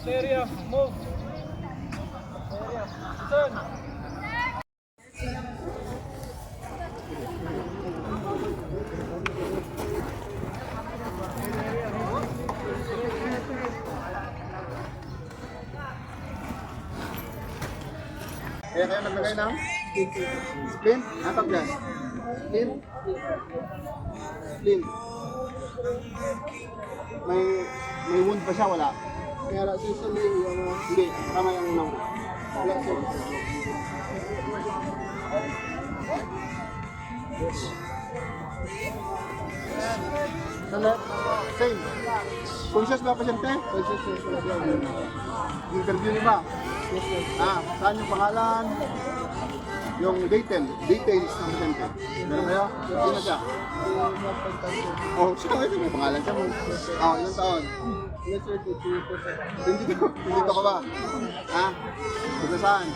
area, move. Area, turn. Kaya kayo naglagay ng splint? Ang tawag dyan? Splint? Splint. May wound pa siya, wala? Kaya lang, sa may hindi, tama yung unang. Wala siya. Same. Conscious ba pasyente? Conscious. Interview niyo ba? Saan yung pangalan? Yung details ng pasyente. Meron kayo? Sino siya? Oh, siya may pangalan siya mo. Ilang taon? Dito ka ba? Dito saan?